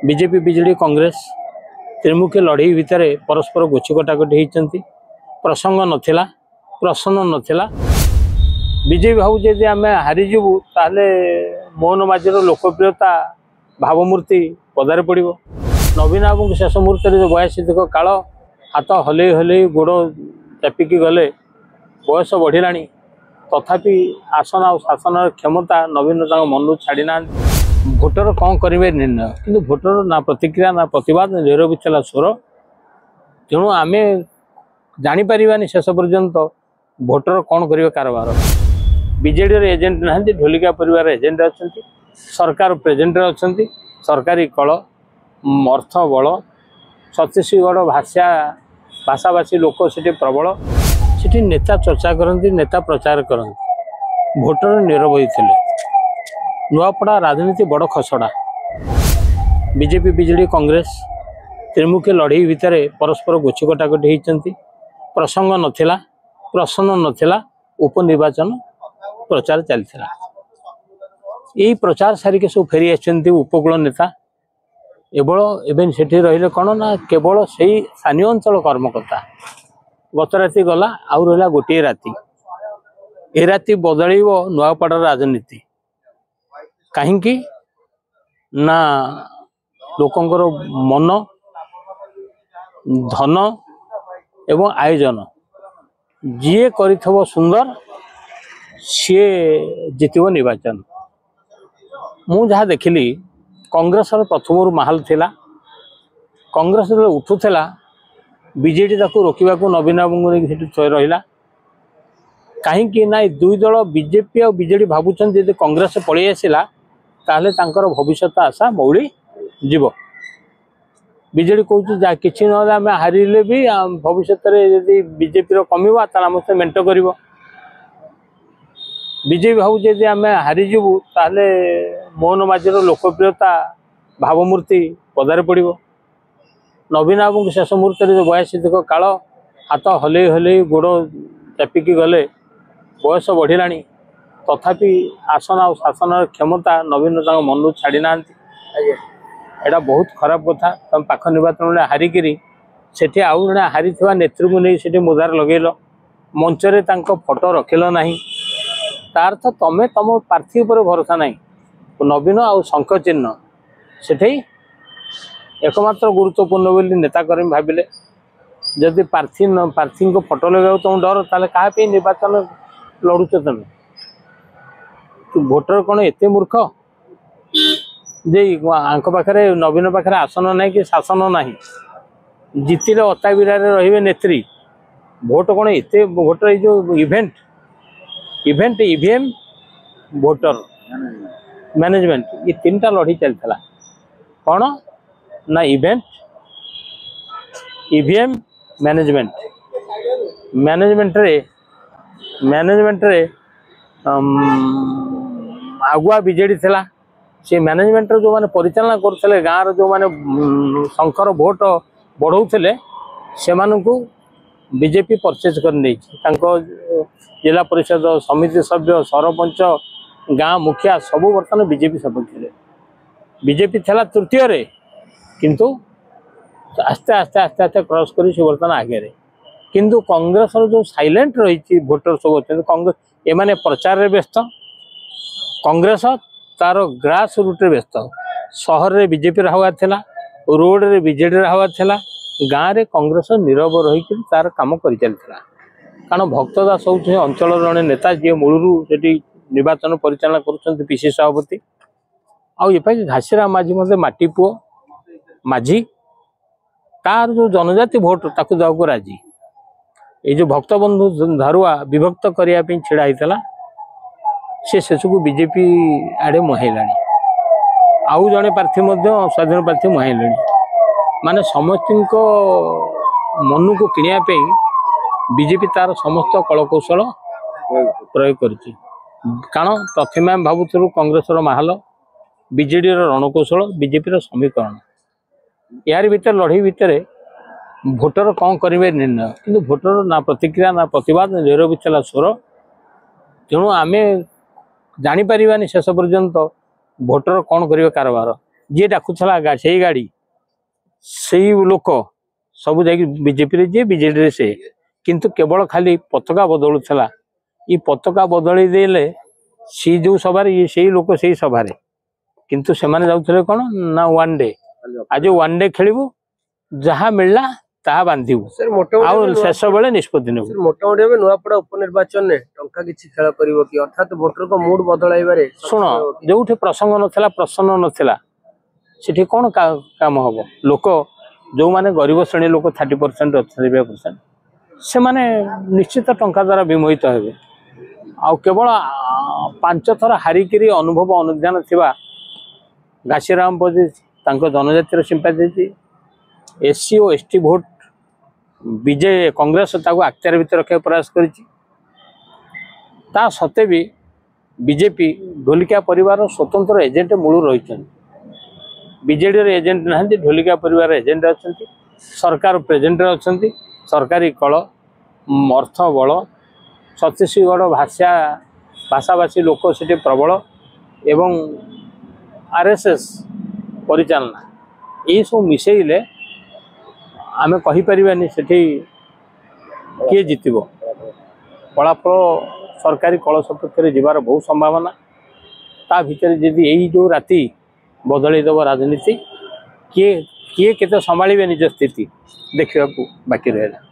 BJP BJD Congress त्रिमुखी लड़ई भितर परस्पर गोची कटाकटी होती प्रसंग नाला प्रश्न नाला बीजेपी भावी आम हारीजु ताले मोहन माझीर लोकप्रियता भावमूर्ति पदारे पड़ नवीन बाबू शेष मुहूर्त 82 काल हाथ हल हल गोड़ चापिकी गले बयस बढ़ला तथापि आसन आ शासन क्षमता नवीन मन छाड़ी ना भोटर कौन करेंगे निर्णय कि भोटर प्रतिक्रिया ना प्रतिवाद झेर विचला स्वर तेणु आम जापर शेष पर्यंत भोटर कौन करेंगे कारबार बीजेडी एजेंट ना ढोलिका परिवार एजेंट अच्छा सरकार प्रेजेंट अच्छा सरकारी कल अर्थ बल छत्तीसगढ़ भाषाभाषी लोक से प्रबल से नेता चर्चा करती नेता प्रचार करती भोटर निरवही थे नुआपड़ा राजनीति बड़ खसड़ा बीजेपी बिजेडी कांग्रेस त्रिमुखी लड़ई भितर परस्पर गोची कटाकटी होती प्रसंग नाला प्रश्न नाला उपनिर्वाचन प्रचार चलता यही प्रचार सारिके सब फेरी आसछन्ति उपकूल नेता एवं सेठी रहिले कौन ना केवल से स्थानीय अंचल कर्मकर्ता गत राति गला आउ रहा गोटे राति ए राति बदल नुआपड़ा राजनीति कहीं ना लोकंकर मन धन एवं आयोजन जी कर सुंदर सी जितब निर्वाचन मु जहाँ देखिली कांग्रेस प्रथम माहल थिला कांग्रेस उठुला बीजेडी रोकवा नवीन बाबू रहा कहीं ना दुई दल बीजेपी और बीजेडी भावुं जब कांग्रेस पलि आसला ताहले तांकर भविष्य आशा मौली जीव बीजेडी कह कि आम हारिले भी भविष्य बीजेपी कमिबा आम से मेंट कर बीजेपी भावी आम हारीजु ताले मोहन माझीर लोकप्रियता भावमूर्ति पदारे पड़ नवीन बाबू शेष मुहूर्त 82 काल हाथ हल हल गोड़ चापिकी गले बयस बढ़ला तथापि आसन आ शासन क्षमता नवीन मन छाड़ी ना एटा बहुत खराब कथा तुम पाख निर्वाचन हारिकी से आउ जड़े हारी नेत्री को नहीं मुदार लगेल मंचरे फोटो रखिल ना तार तो तमें तुम प्रार्थी पर भरोसा ना नवीन आउ शंख चिन्ह से एकमात्र गुरुत्वपूर्ण बोली नेताकर्मी भाविले जदि प्रार्थी को फोटो लगे तुम डर ताले क्या निर्वाचन लड़ुच तुम भोटर कौन एत मूर्ख जे पाखे नवीन पाखे आसन ना कि शासन ना जितिले अता बिरारे रही नेत्री भोट कौन एत भोटर जो इवेंट ईवीएम भोटर मैनेजमेंट ये 3टा लड़ी चलता कौन ना इवेंट ईवीएम मैनेजमेंट रे आगुआ बीजेडी थिला से मैनेजमेंट जो माने परिचालना करते गाँव जो माने शंकर भोट बढ़ाऊे से बीजेपी परचेज कर जिला परिषद समिति सभ्य सरपंच गाँ मुखिया सबू बर्तमान बीजेपी सपक्ष बीजेपी थला तृतीय रे किंतु आस्ते आस्ते आस्ते आस्ते क्रॉस कर बर्तमान आगे किंतु कांग्रेस जो साइलेंट रही भोटर सब अच्छे कांग्रेस एमाने प्रचार रे व्यस्त कांग्रेस तार ग्रास रूट व्यस्त सहर रे बीजेपी हवा थिला रोड रे बीजेडी हवा थिला गाँव रे कांग्रेस नीरव रही तार काम कर चलता कारण भक्त दास होते अंचल जड़े नेता जी मूलरू से निर्वाचन परिचालना कर पीसी सभापति आपाई घासीराम माझी मत माटी पुओ माझी तार जो जनजाति भोट ताकू देवाक राजी ये जो भक्त बंधु धारुआ विभक्त करने छिड़ा होता से शेषक बीजेपी आड़े मुहाइला आउ जड़े प्रार्थी स्वाधीन प्रार्थी मुहाइले माने समस्त मन को किणवाई बीजेपी तार समस्त कलकौशल प्रयोग कर कारण प्रथम आम भावुलु कांग्रेस माहल बीजेडी रणकौशल बीजेपी समीकरण यार भीतर लड़ई भितर भोटर कौन करेंगे निर्णय कि भोटर ना प्रतिक्रिया ना प्रतिवाद झेर विचला स्वर तेणु आम जापर शेष पर्यंत भोटर कौन करेंगे कारबार जी डाकुला से गाड़ी से लोक सब जा बीजेपी जी बीजेडी से किंतु केवल खाली पताका बदलुला ये पताका बदल देले सी जो सभा ये से लोक से सभा किंतु से जाऊे कौन ना वन डे आज वन डे खेलू जहाँ मिलला ताहा बांधु शेष बेले निष्पत्ति नेब मोटामोटी भाव नुआपड़ा उपनिर्वाचन में टंका किसी खेल करिवो कि अर्थात वोटर को मूड बदलाइबारे शुण जो प्रसंग नथिला प्रसन्न नथिला सेठी कौन काम हम लोक जो माने गरीब श्रेणी लोक 30% 30% से माने निश्चित टंका द्वारा विमोहित हेबे आ केवल 5 थर हारिकी अनुभव अनुध्यान थिबा घासीराम पजी जनजातिर सिंपाथी एससी और एसटी भोट विजय कांग्रेस आख्यार भितर रखा प्रयास करा सत्वे भी बीजेपी ढोलिका परिवार स्वतंत्र एजेंट मूल रही बीजेडी एजेंट ना ढोलिका परिवार एजेंट अच्छा सरकार प्रेजेंट अच्छा सरकारी कल अर्थ बल छत्तीसगढ़ भाषा भाषाभाषी लोक से प्रबल एवं आरएसएस परिचालना ये सब मिसेले आमे कहीपरानी से किए जितब फलाफल सरकारी कल सपक्ष जीवार बहुत संभावना ता भीतर जदि यही जो राति बदलईदेव राजनीति किए किए केते संभालिबे निज स्थिति देखा बाकी रहा।